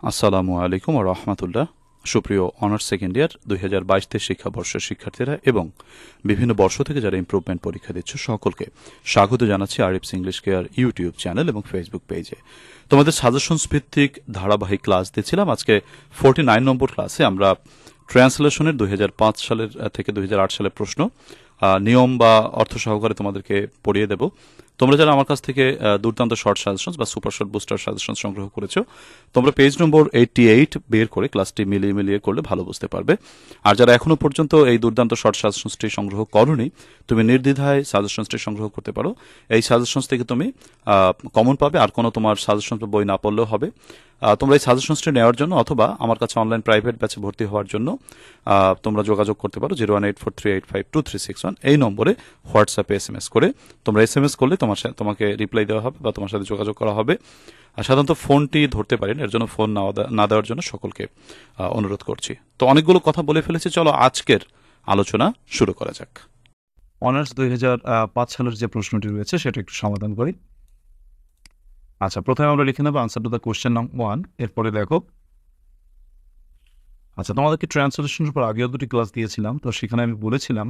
আসসালামু আলাইকুম ওয়া রাহমাতুল্লাহ। সুপ্রিয় অনার্স সেকেন্ড ইয়ার 2022-23 শিক্ষাবর্ষের শিক্ষার্থীরা এবং বিভিন্ন বর্ষ থেকে যারা ইমপ্রুভমেন্ট পরীক্ষা দিচ্ছ সকলকে স্বাগত জানাচ্ছি Arif's English care YouTube channel এবং ফেসবুক পেজে। তোমাদের সাজেশনস ভিত্তিক ধারাবাহিক ক্লাস দিচ্ছিলাম। আজকে 49 নম্বর ক্লাসে আমরা ট্রান্সলেশনের 2005 সালের থেকে 2008 সালের প্রশ্ন নিয়ম বা অর্থ সহকারে তোমাদেরকে পড়িয়ে দেব। তোমরা যারা আমার কাছ থেকে দুর্দান্ত শর্ট সাজেশনস বা সুপার শর্ট বুস্টার সাজেশন সংগ্রহ করেছো, তোমরা পেজ নম্বর 88 বের করে ক্লাসটি মিলিয়ে করলে ভালো বুঝতে পারবে। আর যারা এখনো পর্যন্ত এই দুর্দান্ত শর্ট সাজেশনসটি সংগ্রহ করোনি, তুমি নির্দ্বিধায় সাজেশনসটি সংগ্রহ করতে পারো। এই সাজেশনস থেকে তুমি কমন পাবে, আর কোনো তোমার সাজেশন বই না পড়লেও হবে। তোমরা এই সাজেশনসটি নেওয়ার জন্য অথবা আমার কাছে অনলাইন প্রাইভেট ব্যাচে ভর্তি হওয়ার জন্য তোমরা যোগাযোগ করতে পারো 01843852361 এই নম্বরে হোয়াটসঅ্যাপে SMS করে। তোমরা SMS করলে তোমাকে রিপ্লাই দেওয়া হবে বা তোমার সাথে যোগাযোগ করা হবে। আর সাধারণত ফোনটি ধরতে পারেন, এর জন্য ফোন না দেওয়ার জন্য সকলকে অনুরোধ করছি। তো অনেকগুলো কথা বলে ফেলেছি, চলো আজকের আলোচনা শুরু করা যাক। অনার্স 2005 সালের যে প্রশ্নটি রয়েছে সেটা একটু সমাধান করি। আচ্ছা, প্রথমে আমরা লিখে নেবো answer to the question number 1। এরপরে দেখো, আচ্ছা তোমাদেরকে ট্রান্সলেশনের উপর আগেও দুটি ক্লাস দিয়েছিলাম, তো সেখানে আমি বলেছিলাম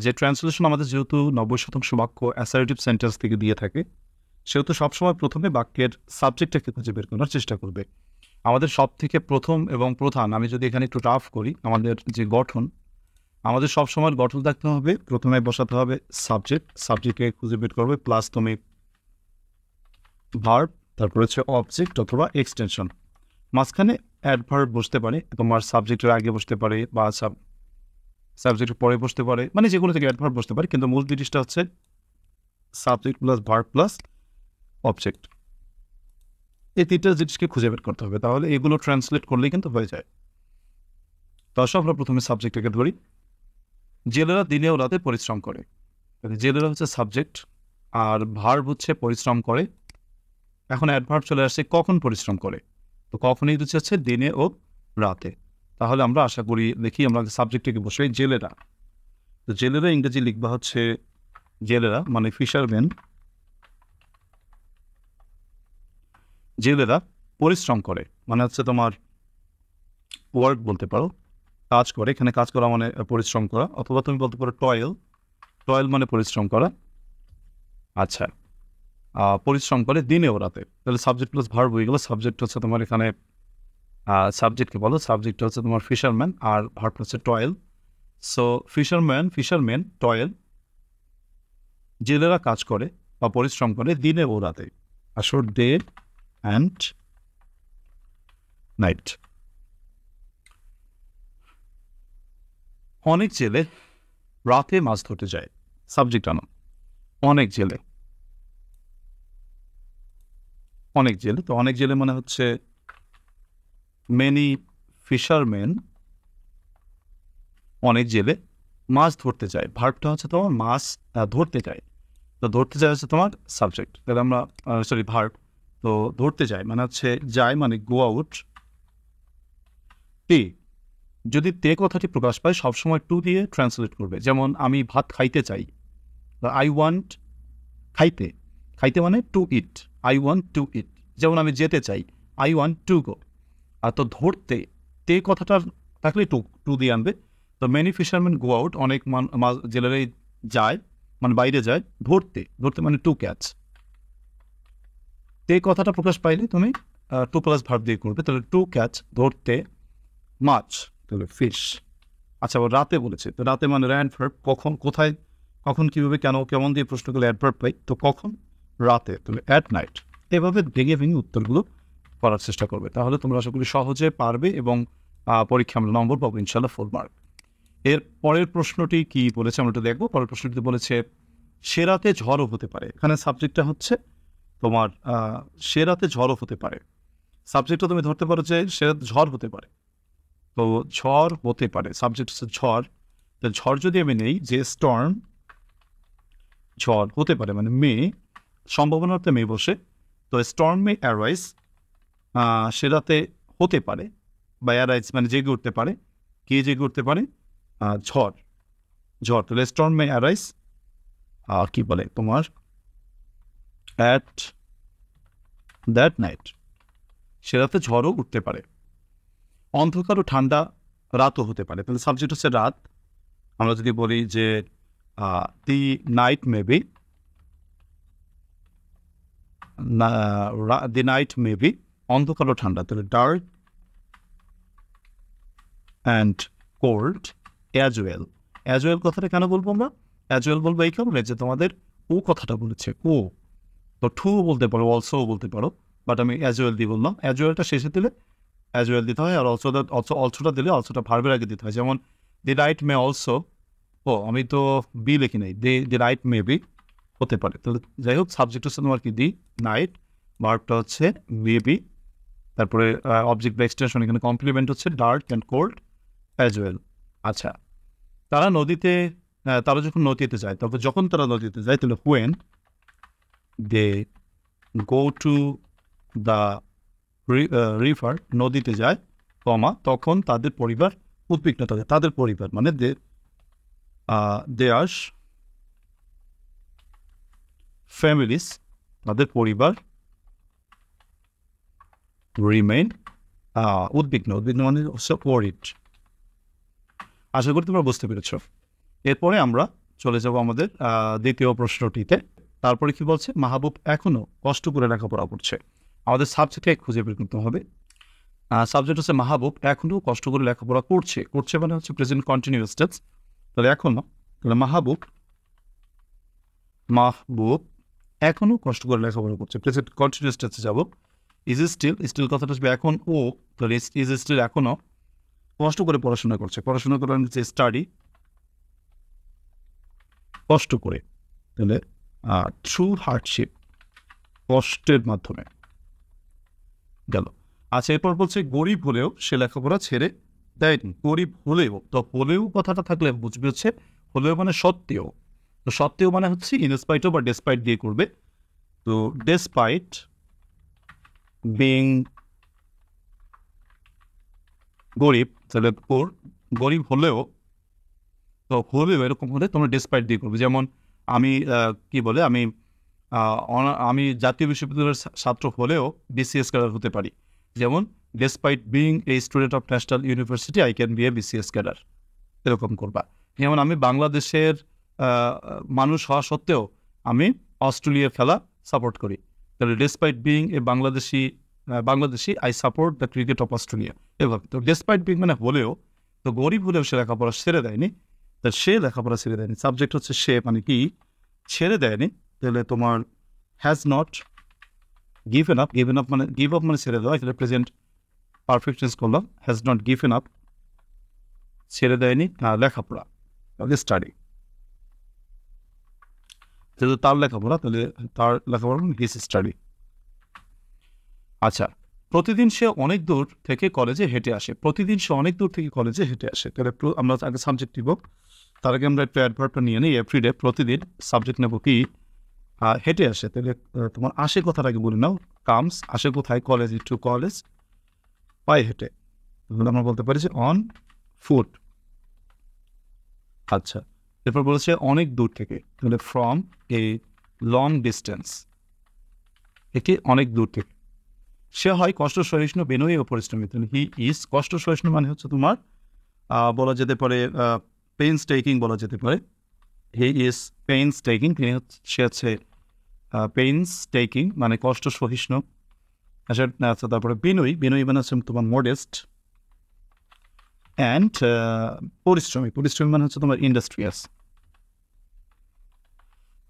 যে ট্রান্সলেশন আমাদের যেহেতু 90% বাক্য অ্যাসার্টিভ সেন্টেন্স থেকে দিয়ে থাকে, সেহেতু সবসময় প্রথমে বাক্যের সাবজেক্টটাকে খুঁজে বের করার চেষ্টা করবে। আমাদের সব থেকে প্রথম এবং প্রধান, আমি যদি এখানে একটু রাফ করি, আমাদের যে গঠন, আমাদের সবসময় গঠন থাকতে হবে। প্রথমে বসাতে হবে সাবজেক্টকে খুঁজে বের করবে, প্লাস তুমি ভার্ব, তারপর হচ্ছে অবজেক্ট অথবা এক্সটেনশন। মাঝখানে অ্যাডভার্ব বসতে পারে, তোমার সাবজেক্টের আগে বসতে পারে বা সাবজেক্টের পরে বসতে পারে, মানে যেগুলো থেকে অ্যাডভার্ব বসতে পারে, কিন্তু মূল জিনিসটা হচ্ছে subject plus verb plus object. এই তিনটা জিনিসকে খুঁজে বের করতে হবে, তাহলে এগুলো ট্রান্সলেট করলেই কিন্তু হয়ে যায়। তো আসলে আমরা প্রথমে সাবজেক্টটাকে ধরি। জেলেরা দিনে ও রাতে পরিশ্রম করে। জেলেরা হচ্ছে সাবজেক্ট আর ভার্ব হচ্ছে পরিশ্রম করে। এখন অ্যাডভার্ব চলে আসছে কখন পরিশ্রম করে, তো কখনই হচ্ছে দিনে ও রাতে। তাহলে আমরা আশা করি দেখি আমরা সাবজেক্টটাকে বসে জেলেরা। তো জেলেরা ইংরেজি লিখবা হচ্ছে জেলেরা মানে ফিশারম্যান। জেলেরা পরিশ্রম করে মানে হচ্ছে তোমার ওয়ার্ক বলতে পারো, কাজ করে। এখানে কাজ করা মানে পরিশ্রম করা, অথবা তুমি বলতে পারো টয়েল মানে পরিশ্রম করা। আচ্ছা, পরিশ্রম করে দিনে ও রাতে। তাহলে সাবজেক্ট প্লাস ভার্ব হয়ে গেল। সাবজেক্ট হচ্ছে তোমার এখানে সাবজেক্টকে বলো, সাবজেক্ট হচ্ছে তোমার ফিশারম্যান আর ভার্ব হচ্ছে টয়েল। সো ফিশারম্যান টয়েল, জেলেরা কাজ করে বা পরিশ্রম করে দিনে ও রাতে। আসলে ডে অ্যান্ড নাইট। অনেক জেলে রাতে মাছ ধরতে যায়। সাবজেক্ট আনো, অনেক জেলে তো অনেক জেলে মানে হচ্ছে মেনি ফিশারম্যান, অনেক জেলে মাছ ধরতে যায়। ভার্বটা হচ্ছে তোমার মাছ ধরতে যায়, তো ধরতে যায় হচ্ছে তোমার সাবজেক্ট। তাহলে আমরা ভার্ব, তো ধরতে যায় মানে হচ্ছে যায় মানে গো আউট। যদি কথাটি প্রকাশ পায় সবসময় টু দিয়ে ট্রান্সলেট করবে। যেমন আমি ভাত খাইতে চাই, আই ওয়ান্ট খাইতে মানে to eat, I want to eat. যেমন আমি যেতে চাই, আই ওয়ান্ট টু গো। আর তো ধরতে কথাটা থাকলে টু দিয়ে আনবে। তো মেনি ফিশারম্যান গো আউট, অনেক জেলেরাই যায় মানে বাইরে যায় ধরতে মানে টু ক্যাচ। কথাটা প্রকাশ পাইলে তুমি টু প্লাস ভার্ব দিয়ে করবে। তাহলে টু ক্যাচ ধরতে মাছ, তাহলে ফিশ। আচ্ছা, রাতে বলেছে, তো রাতে মানে অ্যাডভার্ব। কখন, কোথায়, কখন, কীভাবে, কেন, কেমন দিয়ে প্রশ্ন করলে অ্যাডভার্ব পাই, তো কখন, রাতে, তাহলে অ্যাট নাইট। এভাবে ভেঙে উত্তরগুলো করার চেষ্টা করবে, তাহলে তোমরা আশা করি সহজে পারবে এবং পরীক্ষা আমরা নম্বর পাবো ইনশাল্লাহ ফুল মার্ক। এর পরের প্রশ্নটি কি বলেছে আমরা একটু দেখবো। পরের প্রশ্নটিতে বলেছে সে রাতে ঝড়ও হতে পারে। এখানে সাবজেক্টটা হচ্ছে তোমার সে রাতে ঝড়ও হতে পারে। সাবজেক্টটা তুমি ধরতে পারো যে সে রাতে ঝড় হতে পারে, তো ঝড় হতে পারে সাবজেক্ট হচ্ছে ঝড়। তো ঝড় যদি আমি নেই যে স্টর্ম, ঝড় হতে পারে মানে মে, সম্ভাবনা অর্থে মে বসে। তো স্টর্ম মে অ্যারাইজ, সেটাতে হতে পারে বা অ্যারাইজ মানে জেগে উঠতে পারে। কে জেগে উঠতে পারে? ঝড়। তাহলে স্টর্ম মে অ্যারাইজ কি বলে তোমার অ্যাট দ্যাট নাইট। সে রাতে ঝড়ও উঠতে পারে। অন্ধকার ও ঠান্ডা রাতও হতে পারে। তাহলে সাবজেক্ট হচ্ছে রাত। আমরা যদি বলি যে the night maybe, the night maybe অন্ধকার ও ঠান্ডা, তাহলে dark and cold as well. As well কথাটা কেন বলবো আমরা? অ্যাজ ওয়েল বলবো এই কারণে যে তোমাদের ও কথাটা বলেছে, ও তো টু বলতে পারো, অলসো বলতে পারো, বাট আমি অ্যাজ ওয়েল দিয়ে বললাম। অ্যাজ ওয়েলটা শেষে দিলে অ্যাজ ওয়েল দিতে হয়, আর অলসোটা দিলে অলসোটা ভার্বের আগে দিতে হয়। যেমন দি রাইট মে অলসো, ও আমি তো বি লিখি নাই, দি রাইট মে বি হতে পারে। তাহলে যাই হোক, সাবজেক্ট হচ্ছে তোমার কি দি নাইট, ভার্বটা হচ্ছে মে বি, তারপরে অবজেক্ট বা এক্সটেনশন এখানে কমপ্লিমেন্ট হচ্ছে dark and cold as well. আচ্ছা, তারা যখন নদীতে যায়, তবে যখন তারা নদীতে যায় তাহলে when they go to the river, নদীতে যায়, তখন তাদের পরিবার উদ্বিগ্ন থাকে। তাদের পরিবার মানে দেয়ার ফ্যামিলিস, তাদের পরিবার রিমেইন উদ্বিগ্ন মানে হচ্ছে ওয়ারিড। আশা করি তোমরা বুঝতে পেরেছ। এরপরে আমরা চলে যাব আমাদের দ্বিতীয় প্রশ্নটিতে। তারপরে কি বলছে? মাহবুব এখনো কষ্ট করে লেখাপড়া করছে। আমাদের সাবজেক্টকে খুঁজে বের করতে হবে। সাবজেক্ট হচ্ছে মাহবুব এখনো কষ্ট করে লেখাপড়া করছে। করছে মানে হচ্ছে প্রেজেন্ট কন্টিনিউয়াস টেন্স। তাহলে এখনো, তাহলে মাহবুব এখনো কষ্ট করে লেখাপড়া করছে। প্রেজেন্ট কন্টিনিউয়াস টেন্সে যাব। ইজ স্টিল কথাটা আসবে এখন ও, তাহলে ইজ স্টিল এখনো কষ্ট করে পড়াশোনা করছে। পড়াশোনা করার হচ্ছে স্টাডি, কষ্ট করে, তাহলে থ্রু হার্ডশিপ, কষ্টের মাধ্যমে গেল। আচ্ছা, এরপর বলছে গরিব হলেও সে লেখাপড়া ছেড়ে দেয়নি। গরিব হলেও, তো হলেও কথাটা থাকলে বুঝবে হচ্ছে হলেও মানে সত্ত্বেও। তো সত্ত্বেও মানে হচ্ছে ইনস্পাইটও বা ডেসপাইট দিয়ে করবে। তো ডেসপাইট বিং গরিব, তাহলে গরিব হলেও, তো হলেও এরকম হলে তোমরা ডেসপাইট দিয়ে করবে। যেমন আমি আমি জাতীয় বিশ্ববিদ্যালয়ের ছাত্র হলেও বিসিএস ক্যাডার হতে পারি। যেমন despite being a student of national university I can B A BCS cadre, এরকম করবা। যেমন আমি বাংলাদেশের মানুষ হওয়া সত্ত্বেও আমি অস্ট্রেলিয়ার খেলা সাপোর্ট করি। তাহলে despite being a Bangladeshi I support the cricket of Australia, এভাবে। তো ডেসপাইট বিং মানে হলেও, তো গরিব হলেও সে লেখাপড়া ছেড়ে দেয়নি। তা সে লেখাপড়া ছেড়ে দেয়নি, সাবজেক্ট হচ্ছে সে, মানে কি ছেড়ে দেয়নি। তাহলে তোমার হ্যাজ নট গিভেন আপ, মানে গিভ আপ মানে ছেড়ে দেওয়া, তাহলে প্রেজেন্ট পারফেক্ট টেন্স করলাম। হ্যাজ নট গিভেন আপ, ছেড়ে দেয়নি লেখাপড়া, তাহলে স্টাডি। যেহেতু তার লেখাপড়া, তাহলে তার লেখাপড়া হিজ স্টাডি। আচ্ছা, প্রতিদিন সে অনেক দূর থেকে কলেজে হেঁটে আসে। প্রতিদিন সে অনেক দূর থেকে কলেজে হেঁটে আসে, তাহলে আমরা আগে সাবজেক্ট দিব, তার আগে আমরা একটু অ্যাডভার্বটা নিয়ে নিই। এভরিডে, প্রতিদিন। সাবজেক্ট নেব কি? হেঁটে আসে। তাহলে তোমার আসে কথাটা আগে বলে নাও। কামস, আসে কোথায়? কলেজ, টু কলেজ, পায়ে হেঁটে। তাহলে আমরা বলতে পারি যে অন ফুট। আচ্ছা, এরপর বলেছে অনেক দূর থেকে, তাহলে ফ্রম এ লং ডিস্টেন্স, এটি অনেক দূর থেকে। সে হয় কষ্ট সহিষ্ণু, বিনয়ী ও পরিশ্রমী। তাহলে হি ইজ কষ্ট সহিষ্ণু মানে হচ্ছে তোমার বলা যেতে পারে পেইনস টেকিং বলা যেতে পারে। হি ইজ পেইনস টেকিং, সে হচ্ছে পেইনস টেকিং মানে কষ্ট সহিষ্ণু। আচ্ছা, তারপরে বিনয়ী মানে হচ্ছে তোমার মডেস্ট, অ্যান্ড পরিশ্রমী মানে হচ্ছে তোমার ইন্ডাস্ট্রিয়াস।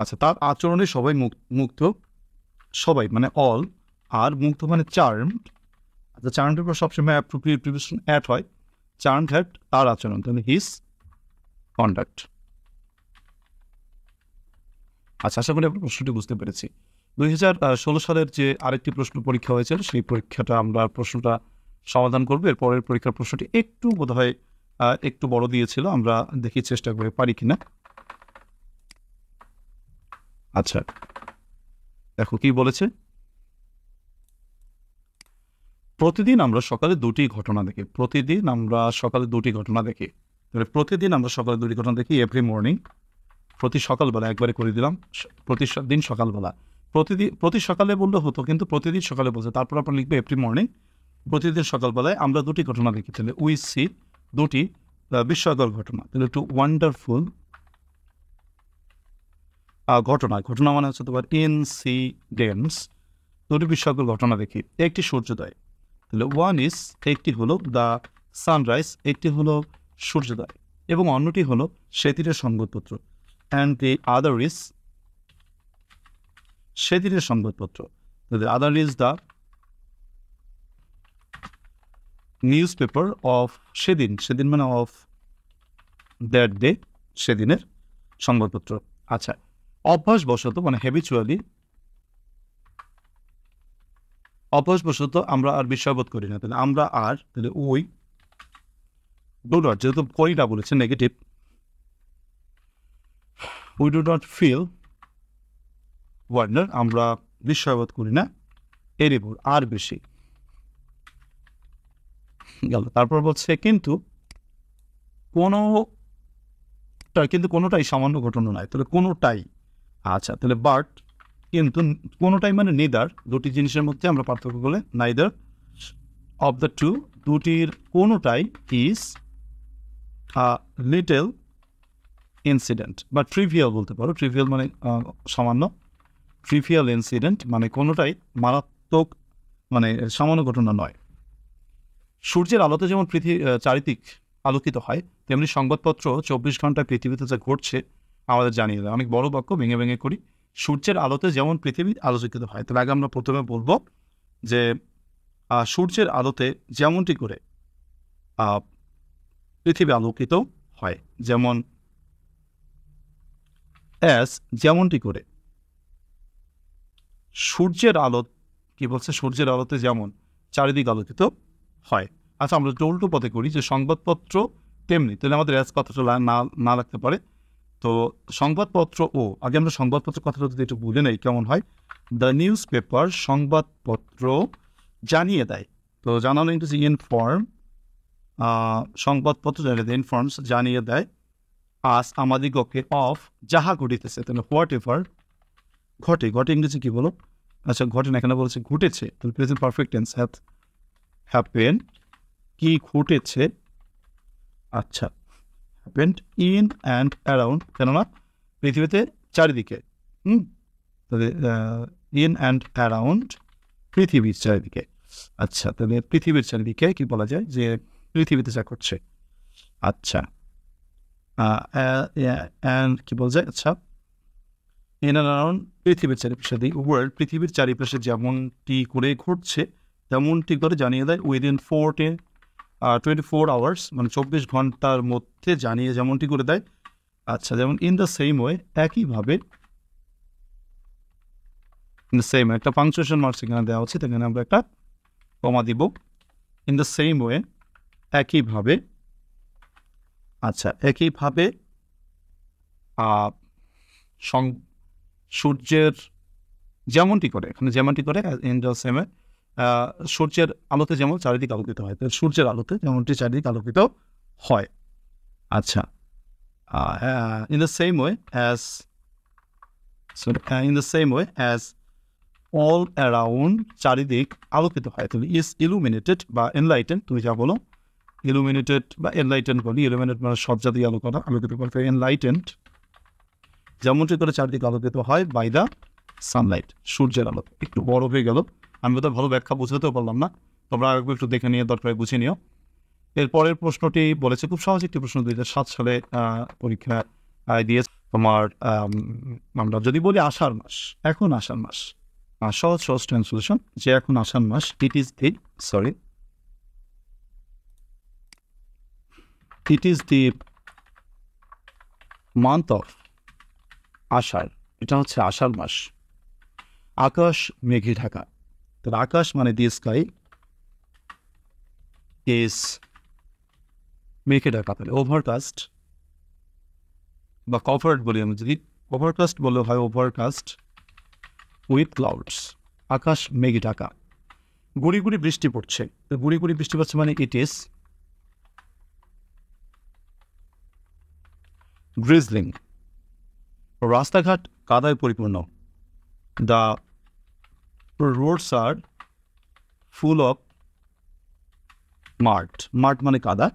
আচ্ছা, তার আচরণে সবাই মুগ্ধ, সবাই মানে অল, আর মুগ্ধ মানে চার্মড। আচ্ছা, চার্মডের পর সবসময় অ্যাপ্রোপ্রিয়েট প্রিপোজিশন অ্যাড হয়। চার্মড হ্যাট তার আচরণ, তাহলে হিজ কন্ডাক্ট। আচ্ছা, আশা করি আপনার প্রশ্নটি বুঝতে পেরেছি। 2016 সালের যে আরেকটি প্রশ্ন পরীক্ষা হয়েছিল, সেই পরীক্ষাটা আমরা প্রশ্নটা সমাধান করবো। এর পরের পরীক্ষার প্রশ্নটি একটু বোধহয় একটু বড় দিয়েছিল, আমরা দেখি চেষ্টা করে পারি কিনা। আচ্ছা, দেখো কি বলেছে। প্রতিদিন আমরা সকালে দুটি ঘটনা দেখি। প্রতিদিন আমরা সকালে দুটি ঘটনা দেখি, তাহলে প্রতিদিন আমরা সকালে দুটি ঘটনা দেখি। এভরি মর্নিং, প্রতি সকালবেলা, একবারে করে দিলাম, প্রতিদিন সকালবেলা। প্রতি সকালে বললে হতো, কিন্তু প্রতিদিন সকালে বলছে, তারপর আপনার লিখবে এভরি মর্নিং, প্রতিদিন সকালবেলায় আমরা দুটি ঘটনা দেখি, তাহলে উই সি দুটি বিস্ময়কর ঘটনা, তাহলে একটু ওয়ান্ডারফুল ঘটনা মানে হচ্ছে তোমার ইনসিডেন্টস, দুটি বিস্ময়কর ঘটনা দেখি। একটি সূর্যোদয়, তাহলে ওয়ান ইজ একটি হলো দ্য সানরাইজ, একটি হলো সূর্যোদয়, এবং অন্যটি হলো সেদিনের সংবাদপত্র, অ্যান্ড দি আদার ইজ সেদিনের সংবাদপত্র, the other is the newspaper of সেদিন মানে of that day, সেদিনের সংবাদপত্র। আচ্ছা, অভ্যাসবশত মানে হ্যাবিচুয়ালি, অভ্যাসবশত আমরা আর বিস্ময়বোধ করি না, তাহলে আমরা আর, তাহলে উই ডু নট, যেহেতু করিটা বলেছে negative, we do not feel wonder, আমরা বিস্ময়বোধ করি না এরিবোর আর বেশি গেল। তারপর বলছে কিন্তু কোনোটাই সামান্য ঘটনা নয়, তাহলে কোনোটাই। আচ্ছা, তাহলে বাট কিন্তু কোনোটাই মানে নেদার, দুটি জিনিসের মধ্যে আমরা পার্থক্য করলে নাইদার অফ দ্য টু, দুটির কোনোটাই ইজ লিটল ইনসিডেন্ট বা ট্রিভিয়াল বলতে পারো, ট্রিভিয়াল মানে সামান্য, ট্রিভিয়াল ইনসিডেন্ট মানে কোনোটাই মারাত্মক মানে সামান্য ঘটনা নয়। সূর্যের আলোতে যেমন চারিদিক আলোকিত হয়, তেমনি সংবাদপত্র 24 ঘন্টায় পৃথিবীতে যা ঘটছে আমাদের জানিয়ে দেয়। অনেক বড় বাক্য, ভেঙে ভেঙে করি। সূর্যের আলোতে যেমন পৃথিবী আলোকিত হয়, তাহলে আগে আমরা প্রথমে বলবো যে সূর্যের আলোতে যেমনটি করে পৃথিবী আলোকিত হয়, যেমন যেমনটি করে সূর্যের আলো, কি বলছে, সূর্যের আলোতে যেমন চারিদিক আলোকিত হয়। আচ্ছা, আমরা উল্টো পথে করি যে সংবাদপত্র তেমনি, তাহলে আমাদের কথাটা না লাগতে পারে। তো সংবাদপত্র আগে আমরা সংবাদপত্র কথাটা যদি একটু বলে নেই কেমন হয়, দ্য নিউজ পেপার সংবাদপত্র জানিয়ে দেয়, তো জানানো ইনটু ইনফর্ম, সংবাদপত্র জানিয়ে দেয়, ইনফর্মস জানিয়ে দেয়, আস আমাদিগকে, অফ যাহা ঘটিতেছে, তাহলে হোয়াট এভার ঘটে ইংরেজি কি বলো? আচ্ছা, ঘটে না, এখানে বলছে ঘটেছে, তাহলে প্রেজেন্ট পারফেক্ট টেন্স হ্যাপেন, কি ঘটেছে। আচ্ছা, হ্যাপেন্ড ইন অ্যান্ড অ্যারাউন্ড, কেননা পৃথিবীতে চারিদিকে, তাহলে ইন অ্যান্ড অ্যারাউন্ড পৃথিবীর চারিদিকে। আচ্ছা, তাহলে পৃথিবীর চারিদিকে কি বলা যায়, যে পৃথিবীতে যা করছে। আচ্ছা, কি বলা যায়, আচ্ছা, ইন অ্যান্ড অ্যারাউন্ড পৃথিবীর চারিপাশে, দি ওয়ার্ল্ড পৃথিবীর চারিপাশে যেমনটি করে ঘটছে তেমনটি করে জানিয়ে দেয়, উইদিন 24 আওয়ার্স মানে 24 ঘন্টার মধ্যে জানিয়ে যেমনটি করে দেয়। আচ্ছা, যেমন ইন দ্য সেম ওয়ে, একইভাবে, ইন দ্য সেম, একটা পাংচুয়েশন মার্কস এখানে দেওয়া হচ্ছে, এখানে আমরা একটা কমা দিব। ইন দ্য সেম ওয়ে, একইভাবে। আচ্ছা, একইভাবে সূর্যের যেমনটি করে, এখানে যেমনটি করে, ইন দ্য সেম ওয়ে, সূর্যের আলোতে যেমন চারিদিক আলোকিত হয়, তাহলে সূর্যের আলোতে যেমনটি চারিদিক আলোকিত হয়। আচ্ছা, in the same way as all around চারিদিক আলোকিত হয়, তাহলে ইজ ইলুমিনেটেড বা এনলাইটেন, তুমি যা বলো, ইলুমিনেটেড বা এনলাইটেন বলি, ইলুমিনেট মানে সজ্জা দিয়ে আলোকিত করতে, এনলাইটেন্ড যেমনটি করে চারিদিক আলোকিত হয় বাই দ্য সানলাইট, সূর্যের আলো। একটু বড় হয়ে গেল, আমি বোধহয় ভালো ব্যাখ্যা বুঝতেও পারলাম না, তোমরা একটু দেখে নিয়ে দরকার বুঝে নিও। এরপরের প্রশ্নটি বলেছে, খুব সহজ একটি প্রশ্ন, 2007 সালে পরীক্ষা দিয়েছে তোমার, আমরা যদি বলি আষাঢ় মাস, এখন আষাঢ় মাস, সহজ ট্রান্সলেশন, যে এখন আষাঢ় মাস, it is the month of Ashar, এটা হচ্ছে আষাঢ় মাস। আকাশ মেঘে ঢাকা, তাহলে আকাশ মানে দি স্কাই ইজ মেঘে ঢাকা, তাহলে ওভারকাস্ট বা কভার্ড বলি, আমি যদি ওভারকাস্ট বললে হয়, ওভারকাস্ট উইথ ক্লাউডস, আকাশ মেঘে ঢাকা। গুড়ি গুড়ি বৃষ্টি পড়ছে, তো গুড়ি গুড়ি বৃষ্টি পড়ছে মানে ইট ইজ ড্রিজলিং। রাস্তাঘাট কাদায় পরিপূর্ণ, the roads R full of মাঠ, মাঠ মানে কাদা,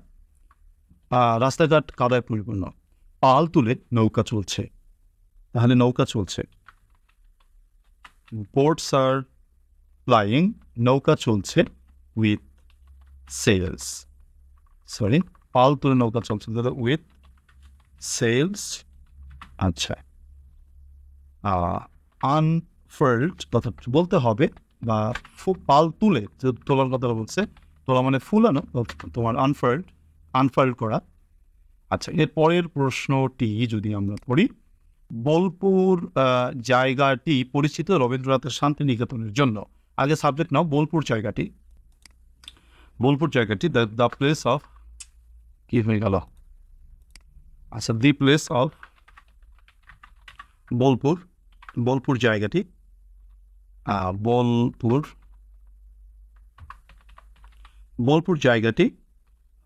রাস্তাঘাট কাদায় পরিপূর্ণ। পাল তুলে নৌকা চলছে, তাহলে নৌকা চলছে। boats are flying, নৌকা চলছে with sails, সরি, পাল তুলে নৌকা চলছে with sails। আচ্ছা, unfurled কথা বলতে হবে, বা পাল তুলে যে তোলার কথা বলছে, তোলা মানে ফুলানো, তোমার আনফার্ল্ড করা। আচ্ছা, এর পরের প্রশ্নটি যদি আমরা পড়ি, বোলপুর জায়গাটি পরিচিত রবীন্দ্রনাথের শান্তিনিকেতনের জন্য। আগে সাবজেক্ট নাও, বোলপুর জায়গাটি, বোলপুর জায়গাটি দ্য প্লেস অফ, কি হয়ে গেল, আচ্ছা, the place of Bolpur, Bolpur জায়গাটি, বোলপুর জায়গাটি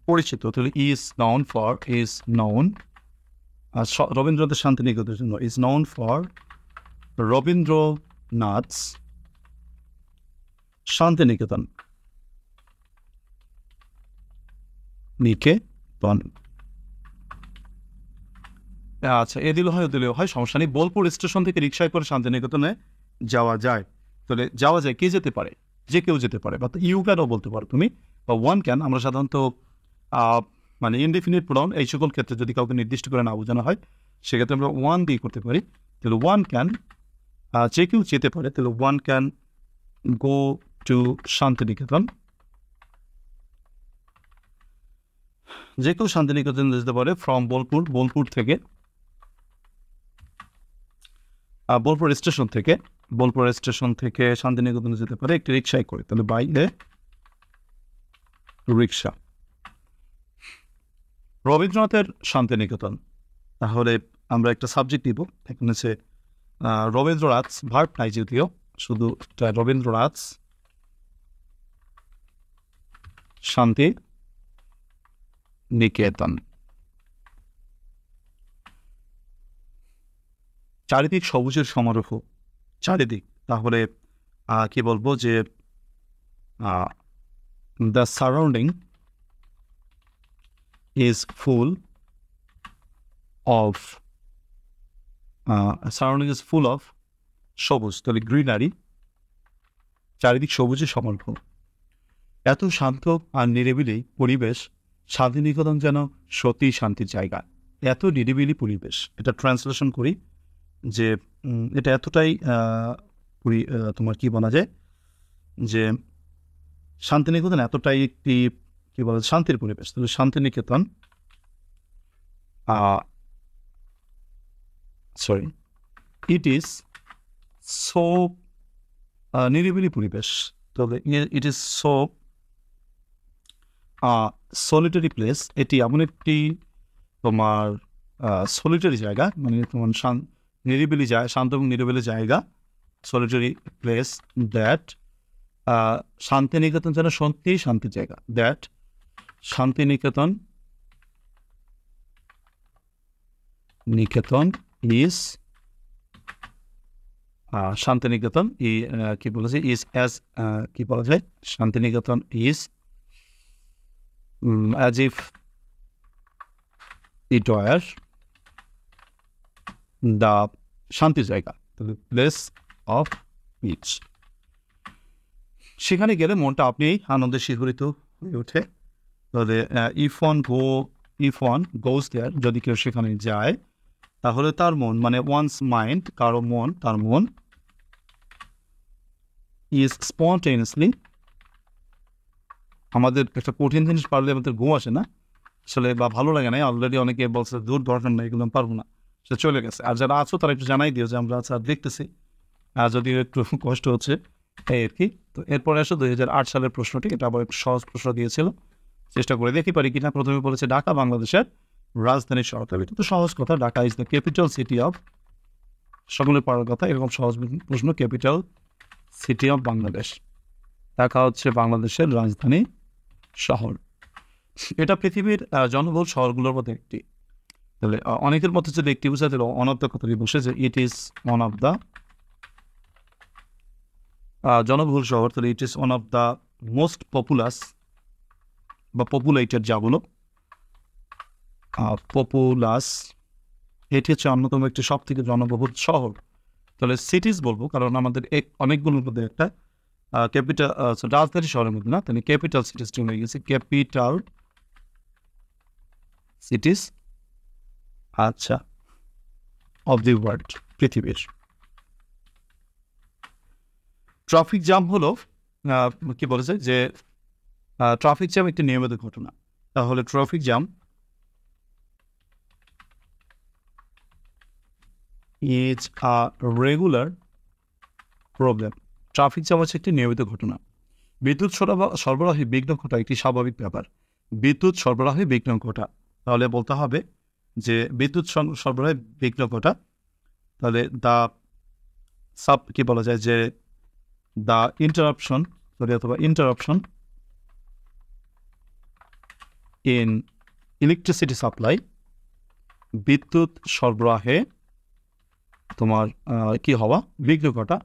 পরিচিত, তাহলে ইজ নোন, রবীন্দ্রনাথের শান্তিনিকেতনের জন্য, is known for Rabindranath Shantiniketan, নিকেতন। আচ্ছা, এ দিলেও হয়, সমস্যা নেই। বোলপুর স্টেশন থেকে রিক্সায় করে শান্তিনিকেতনে যাওয়া যায়, তাহলে যাওয়া যায়, কে যেতে পারে, যে কেউ যেতে পারে, বা ইউ ক্যানও বলতে পারো তুমি, বা ওয়ান ক্যান। আমরা সাধারণত মানে ইনডিফিনিট প্রোনাউন এই সকল ক্ষেত্রে যদি কাউকে নির্দিষ্ট করে না বোঝানো হয়, সেক্ষেত্রে আমরা ওয়ান দিয়ে করতে পারি। তাহলে ওয়ান ক্যান, যে কেউ যেতে পারে, তাহলে one can go to Shantiniketan, যে কেউ শান্তিনিকেতন যেতে পারে ফ্রম বোলপুর, বোলপুর থেকে, বোলপুর স্টেশন থেকে শান্তিনিকেতনে যেতে পারে একটি রিক্সায় করে, তাহলে বাই এ রিক্সা। রবীন্দ্রনাথের শান্তিনিকেতন, তাহলে আমরা একটা সাবজেক্ট দিব, এখানে সে রবীন্দ্রনাথ, ভার্ব নাই যদিও, শুধু রবীন্দ্রনাথ শান্তি নিকেতন। চারিদিক সবুজের সমারোহ, চারিদিক, তাহলে কি বলবো যে the surrounding is full of সবুজ, তাহলে গ্রিনারি, চারিদিক সবুজে সমারোহ। এত শান্ত আর নিরিবিলি পরিবেশ, শান্তিনিকেতন যেন সত্যি শান্তির জায়গা, এত নিরিবিলি পরিবেশ। এটা ট্রান্সলেশন করি যে এটা এতটাই তোমার কি বলা যায়, যে শান্তিনিকেতন এতটাই একটি কি বলে শান্তির পরিবেশ, তাহলে শান্তিনিকেতন ইট ইজ সো নিরিবিলি পরিবেশ, তবে it is so solitary place, এটি এমন একটি তোমার সলিটারি জায়গা, মানে তোমার নিরিবিলি শান্ত এবং নিরিবিলি জায়গা, সলিটারি প্লেস, দ্যাট শান্তিনিকেতন যেন সত্যিই শান্তির জায়গা, দ্যাট শান্তিনিকেতন ইজ শান্তিনিকেতন কি বলেছে, ইজ অ্যাজ কি বলা যায়, Shantiniketan is as if it were the শান্তির জায়গা, প্লেস অফ পিচ। সেখানে গেলে মনটা আপনি আনন্দে শিহরিত হয়ে ওঠে। তাহলে ইফ ওয়ান গোজ দেয়ার, যদি কেউ সেখানে যায়, তাহলে তার মন, মানে ওয়ান্স মাইন্ড, কারো মন, তার মন, ইজ স্পন্টেনিয়াসলি, আমাদের একটা কঠিন জিনিস পারলে আমাদের ঘুম আসে না আসলে, বা ভালো লাগে না, অলরেডি অনেকে বলছে দূর দরকার না, এগুলো পারবো না, সে চলে গেছে। আর যারা আছো তারা একটু জানাই দিও যে আমরা আর দেখতেছি, আর যদিও একটু কষ্ট হচ্ছে এই আর কি। তো এরপরে আসো 2008 সালের প্রশ্নটি, এটা আবার একটু সহজ প্রশ্ন দিয়েছিল, চেষ্টা করে দেখি পারি কিনা। প্রথমে বলেছে ঢাকা বাংলাদেশের রাজধানী শহর, এটা তো সহজ কথা, Dhaka is the capital city of, সকলের পাওয়ার কথা, এরকম সহজ প্রশ্ন, capital city of Bangladesh, Dhaka হচ্ছে বাংলাদেশের রাজধানী শহর। এটা পৃথিবীর জনবহুল শহরগুলোর মধ্যে একটি, তাহলে অনেকের মধ্যে যদি একটি বুঝাতে অন অফ দ্য কথাটি বসে, যে it is one of the জনবহুল শহর, তাহলে it is one of the most populous বা পপুলেটেড যেগুলো, পপুলাস, এটি হচ্ছে অন্যতম একটি সব থেকে জনবহুল শহর। তাহলে সিটিজ বলবো, কারণ আমাদের অনেকগুলোর মধ্যে একটা ক্যাপিটাল রাজধানী শহরের মধ্যে না, তাহলে ক্যাপিটাল সিটিজটি হয়ে গেছে ক্যাপিটাল সিটিজ, আচ্ছা, অফ দি ওয়ার্ল্ড, পৃথিবীর। ট্রাফিক জ্যাম হলো কি বলেছে যে ট্রাফিক জ্যাম একটি নিয়মিত ঘটনা। তাহলে traffic jam is a regular problem. Traffic jam হচ্ছে একটি নিয়মিত ঘটনা। বিদ্যুৎ সরবরাহে বিঘ্ন ঘটা একটি স্বাভাবিক ব্যাপার। বিদ্যুৎ সরবরাহে বিঘ্ন ঘটা, তাহলে বলতে হবে যে বিদ্যুৎ সরবরাহে বিঘ্ন ঘটা। তাহলে কি বলা যায় যে দ্য ইন্টারাপশন, অথবা ইন্টারাপশন ইন ইলেকট্রিসিটি সাপ্লাই, বিদ্যুৎ সরবরাহে তোমার কি হওয়া, বিঘ্ন ঘটা।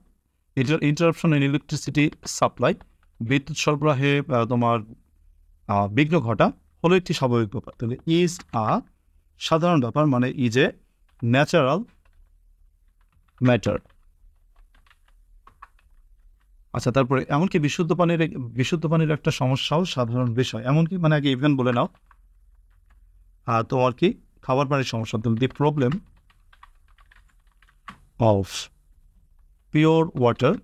ইন্টারাপশন ইন ইলেকট্রিসিটি সাপ্লাই, বিদ্যুৎ সরবরাহে তোমার বিঘ্ন ঘটা হলো একটি স্বাভাবিক ব্যাপার। তাহলে ইজ আ সাধারণ ব্যাপার, মানে ইজ এ ন্যাচারাল ম্যাটার। আচ্ছা, তারপরে এমনকি বিশুদ্ধ পানির একটা সমস্যাও সাধারণ বিষয়। এমনকি মানে আগে ইভেন বলে নাও, তোমার কি খাবার পানির সমস্যা। The problem of pure water,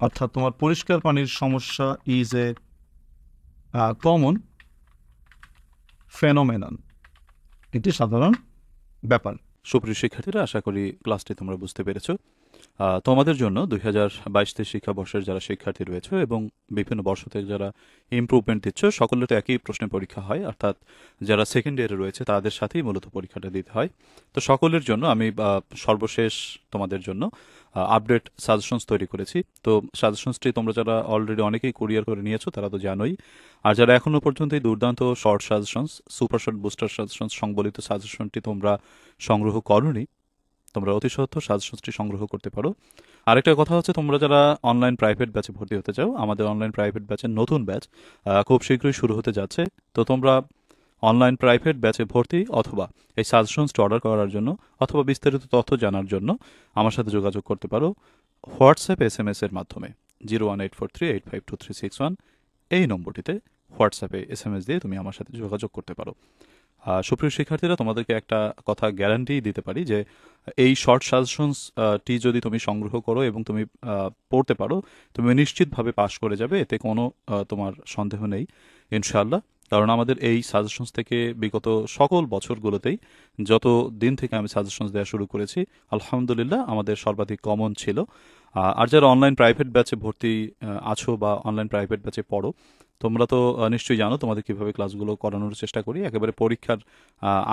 অর্থাৎ তোমার পরিষ্কার পানির সমস্যা ইজ এ কমন ফেনোমেনন, এটি সাধারণ ব্যাপার। সুপ্রিয় শিক্ষার্থীরা, আশা করি ক্লাসটি তোমরা বুঝতে পেরেছো। তোমাদের জন্য 2022 শিক্ষাবর্ষের যারা শিক্ষার্থী রয়েছে এবং বিভিন্ন বর্ষ থেকে যারা ইমপ্রুভমেন্ট দিচ্ছ, সকলের তো একই প্রশ্নের পরীক্ষা হয়, অর্থাৎ যারা সেকেন্ড ইয়ারে রয়েছে তাদের সাথেই মূলত পরীক্ষাটা দিতে হয়। তো সকলের জন্য আমি সর্বশেষ তোমাদের জন্য আপডেট সাজেশনস তৈরি করেছি। তো সাজেশনসটি তোমরা যারা অলরেডি অনেকেই কুরিয়ার করে নিয়েছো তারা তো জানোই, আর যারা এখনো পর্যন্ত এই দুর্দান্ত short suggestions, super short booster suggestions সংবলিত সাজেশনটি তোমরা সংগ্রহ করোনি, তোমরা অতি সত্ত্বর সাজেশনসটি সংগ্রহ করতে পারো। আরেকটা কথা হচ্ছে, তোমরা যারা অনলাইন প্রাইভেট ব্যাচে ভর্তি হতে চাও, আমাদের অনলাইন প্রাইভেট ব্যাচের নতুন ব্যাচ খুব শীঘ্রই শুরু হতে যাচ্ছে। তো তোমরা অনলাইন প্রাইভেট ব্যাচে ভর্তি অথবা এই সাজেশনসটি অর্ডার করার জন্য অথবা বিস্তারিত তথ্য জানার জন্য আমার সাথে যোগাযোগ করতে পারো হোয়াটসঅ্যাপ SMS এর মাধ্যমে 01843852361 এই নম্বরটিতে হোয়াটসঅ্যাপে SMS দিয়ে তুমি আমার সাথে যোগাযোগ করতে পারো। সুপ্রিয় শিক্ষার্থীরা, তোমাদেরকে একটা কথা গ্যারান্টি দিতে পারি যে এই শর্ট সাজেশনসটি যদি তুমি সংগ্রহ করো এবং তুমি পড়তে পারো, তুমি নিশ্চিতভাবে পাশ করে যাবে, এতে কোনো তোমার সন্দেহ নেই ইনশাআল্লাহ। কারণ আমাদের এই সাজেশনস থেকে বিগত সকল বছরগুলোতেই যত দিন থেকে আমি সাজেশনস দেওয়া শুরু করেছি, আলহামদুলিল্লাহ আমাদের সর্বাধিক কমন ছিল। আর যারা অনলাইন প্রাইভেট ব্যাচে ভর্তি আছো বা অনলাইন প্রাইভেট ব্যাচে পড়ো, তোমরা তো নিশ্চয়ই জানো তোমাদের কিভাবে ক্লাসগুলো করানোর চেষ্টা করি। একেবারে পরীক্ষার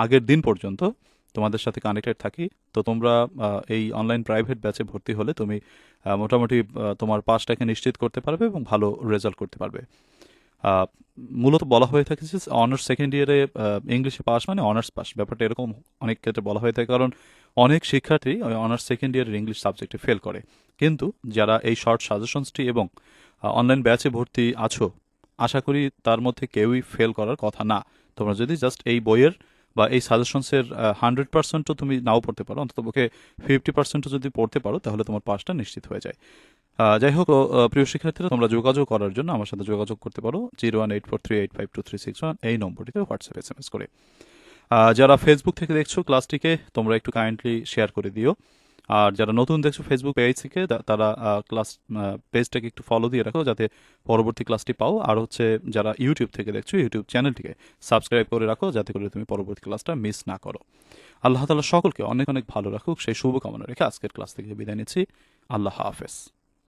আগের দিন পর্যন্ত তোমাদের সাথে কানেক্টেড থাকি। তো তোমরা এই অনলাইন প্রাইভেট ব্যাচে ভর্তি হলে তুমি মোটামুটি তোমার পাসটাকে নিশ্চিত করতে পারবে এবং ভালো রেজাল্ট করতে পারবে। মূলত বলা হয়ে থাকে যে অনার্স সেকেন্ড ইয়ারে ইংলিশে পাস মানে অনার্স পাস, ব্যাপারটা এরকম অনেক ক্ষেত্রে বলা হয়ে থাকে, কারণ অনেক শিক্ষার্থী অনার্স সেকেন্ড ইয়ারের ইংলিশ সাবজেক্টে ফেল করে। কিন্তু যারা এই শর্ট সাজেশনসটি এবং অনলাইন ব্যাচে ভর্তি আছো, আশা করি তার মধ্যে কেউই ফেল করার কথা না। তোমরা যদি জাস্ট এই বইয়ের বা এই সাজেশনসের 100%ও তুমি নাও পড়তে পারো, অন্ততপক্ষে 50%ও যদি পড়তে পারো, তাহলে তোমার পাসটা নিশ্চিত হয়ে যায়। যাই হোক, প্রিয় শিক্ষার্থীরা, তোমরা যোগাযোগ করার জন্য আমার সাথে যোগাযোগ করতে পারো 01843852361 এই নম্বরটিতে হোয়াটসঅ্যাপ SMS করে। যারা ফেসবুক থেকে দেখছো ক্লাসটিকে, তোমরা একটু কাইন্ডলি শেয়ার করে দিও। আর যারা নতুন দেখছো ফেসবুক পেজ থেকে, তারা ক্লাস পেজটাকে একটু ফলো দিয়ে রাখো যাতে পরবর্তী ক্লাসটি পাও। আর হচ্ছে যারা ইউটিউব থেকে দেখছো, ইউটিউব চ্যানেলটিকে সাবস্ক্রাইব করে রাখো যাতে করে তুমি পরবর্তী ক্লাসটা মিস না করো। আল্লাহ তাআলা সকলকে অনেক অনেক ভালো রাখুক, সেই শুভকামনা রেখে আজকের ক্লাস থেকে বিদায় নিচ্ছি। আল্লাহ হাফেজ।